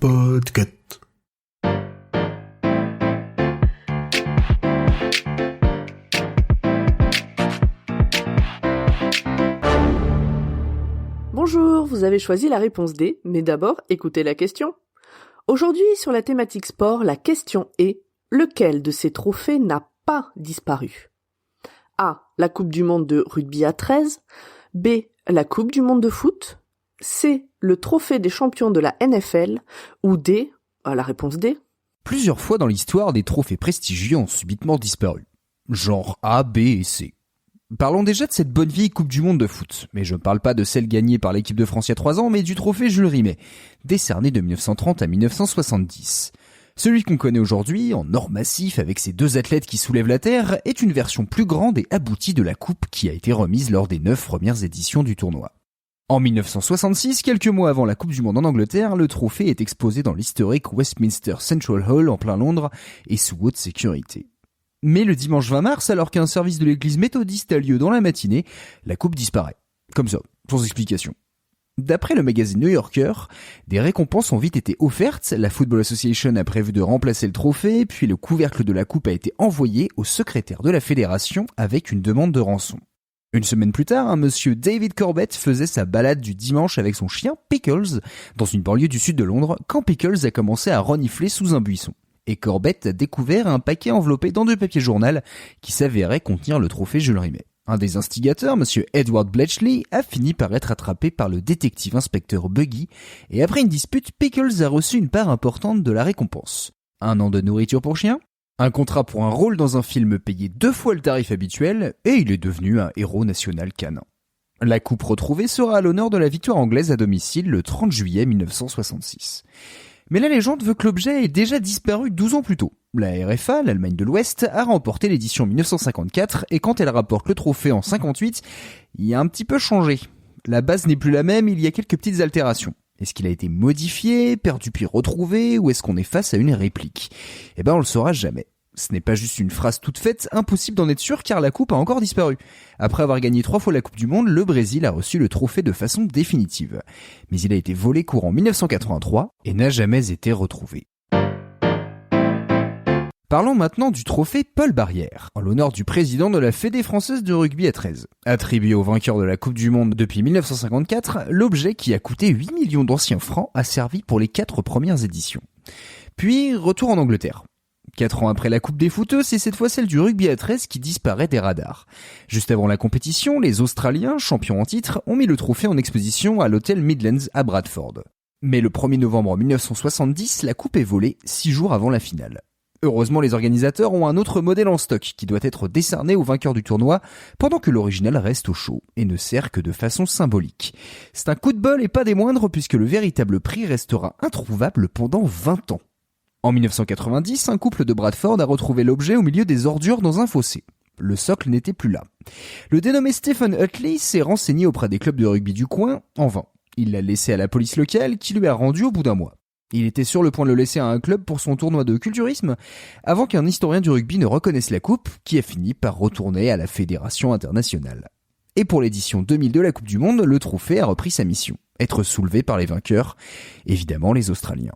Podcast. Bonjour, vous avez choisi la réponse D, mais d'abord, écoutez la question. Aujourd'hui, sur la thématique sport, la question est: lequel de ces trophées n'a pas disparu? A. La Coupe du Monde de rugby à 13. B. La Coupe du Monde de foot. C. Le trophée des champions de la NFL. Ou D. La réponse D. Plusieurs fois dans l'histoire, des trophées prestigieux ont subitement disparu. Genre A, B et C. Parlons déjà de cette bonne vieille Coupe du Monde de foot. Mais je ne parle pas de celle gagnée par l'équipe de France il y a 3 ans, mais du trophée Jules Rimet, décerné de 1930 à 1970. Celui qu'on connaît aujourd'hui, en or massif avec ses 2 athlètes qui soulèvent la terre, est une version plus grande et aboutie de la coupe qui a été remise lors des 9 premières éditions du tournoi. En 1966, quelques mois avant la Coupe du Monde en Angleterre, le trophée est exposé dans l'historique Westminster Central Hall en plein Londres et sous haute sécurité. Mais le dimanche 20 mars, alors qu'un service de l'église méthodiste a lieu dans la matinée, la coupe disparaît. Comme ça, sans explication. D'après le magazine New Yorker, des récompenses ont vite été offertes, la Football Association a prévu de remplacer le trophée, puis le couvercle de la coupe a été envoyé au secrétaire de la fédération avec une demande de rançon. Une semaine plus tard, un monsieur David Corbett faisait sa balade du dimanche avec son chien Pickles dans une banlieue du sud de Londres quand Pickles a commencé à renifler sous un buisson. Et Corbett a découvert un paquet enveloppé dans 2 papiers journal qui s'avérait contenir le trophée Jules Rimet. Un des instigateurs, monsieur Edward Bletchley, a fini par être attrapé par le détective inspecteur Buggy, et après une dispute, Pickles a reçu une part importante de la récompense. 1 an de nourriture pour chien, un contrat pour un rôle dans un film payé 2 fois le tarif habituel, et il est devenu un héros national canin. La coupe retrouvée sera à l'honneur de la victoire anglaise à domicile le 30 juillet 1966. Mais la légende veut que l'objet ait déjà disparu 12 ans plus tôt. La RFA, l'Allemagne de l'Ouest, a remporté l'édition 1954 et quand elle rapporte le trophée en 58, il a un petit peu changé. La base n'est plus la même, il y a quelques petites altérations. Est-ce qu'il a été modifié, perdu puis retrouvé, ou est-ce qu'on est face à une réplique? On le saura jamais. Ce n'est pas juste une phrase toute faite, impossible d'en être sûr car la coupe a encore disparu. Après avoir gagné 3 fois la Coupe du Monde, le Brésil a reçu le trophée de façon définitive. Mais il a été volé courant 1983 et n'a jamais été retrouvé. Parlons maintenant du trophée Paul Barrière, en l'honneur du président de la Fédé française de rugby à 13. Attribué au vainqueur de la Coupe du Monde depuis 1954, l'objet qui a coûté 8 millions d'anciens francs a servi pour les 4 premières éditions. Puis, retour en Angleterre. 4 ans après la Coupe des footeux, c'est cette fois celle du rugby à 13 qui disparaît des radars. Juste avant la compétition, les Australiens, champions en titre, ont mis le trophée en exposition à l'hôtel Midlands à Bradford. Mais le 1er novembre 1970, la coupe est volée 6 jours avant la finale. Heureusement, les organisateurs ont un autre modèle en stock qui doit être décerné au vainqueur du tournoi pendant que l'original reste au chaud et ne sert que de façon symbolique. C'est un coup de bol et pas des moindres puisque le véritable prix restera introuvable pendant 20 ans. En 1990, un couple de Bradford a retrouvé l'objet au milieu des ordures dans un fossé. Le socle n'était plus là. Le dénommé Stephen Utley s'est renseigné auprès des clubs de rugby du coin, en vain. Il l'a laissé à la police locale qui lui a rendu au bout d'un mois. Il était sur le point de le laisser à un club pour son tournoi de culturisme avant qu'un historien du rugby ne reconnaisse la coupe qui a fini par retourner à la Fédération internationale. Et pour l'édition 2000 de la Coupe du Monde, le trophée a repris sa mission, être soulevé par les vainqueurs, évidemment les Australiens.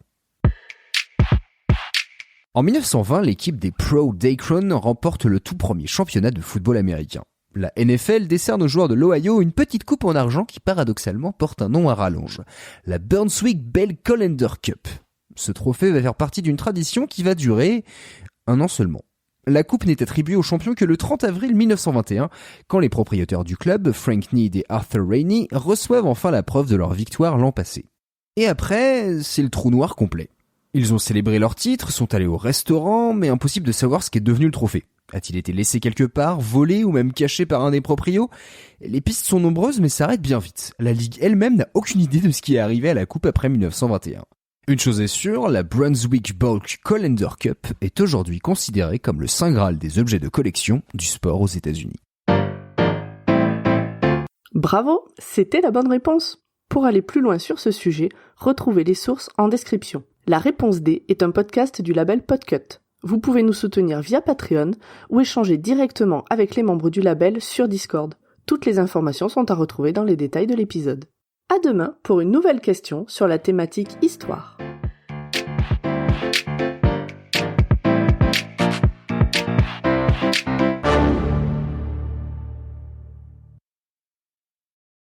En 1920, l'équipe des Pro d'Akron remporte le tout premier championnat de football américain. La NFL décerne aux joueurs de l'Ohio une petite coupe en argent qui paradoxalement porte un nom à rallonge, la Brunswick Bell Callender Cup. Ce trophée va faire partie d'une tradition qui va durer 1 an seulement. La coupe n'est attribuée aux champions que le 30 avril 1921, quand les propriétaires du club, Frank Need et Arthur Rainey, reçoivent enfin la preuve de leur victoire l'an passé. Et après, c'est le trou noir complet. Ils ont célébré leur titre, sont allés au restaurant, mais impossible de savoir ce qu'est devenu le trophée. A-t-il été laissé quelque part, volé ou même caché par un des proprios? Les pistes sont nombreuses mais s'arrêtent bien vite. La Ligue elle-même n'a aucune idée de ce qui est arrivé à la coupe après 1921. Une chose est sûre, la Brunswick Bulk Callender Cup est aujourd'hui considérée comme le saint graal des objets de collection du sport aux États-Unis. Bravo, c'était la bonne réponse. Pour aller plus loin sur ce sujet, retrouvez les sources en description. La réponse D est un podcast du label Podcut. Vous pouvez nous soutenir via Patreon ou échanger directement avec les membres du label sur Discord. Toutes les informations sont à retrouver dans les détails de l'épisode. À demain pour une nouvelle question sur la thématique histoire.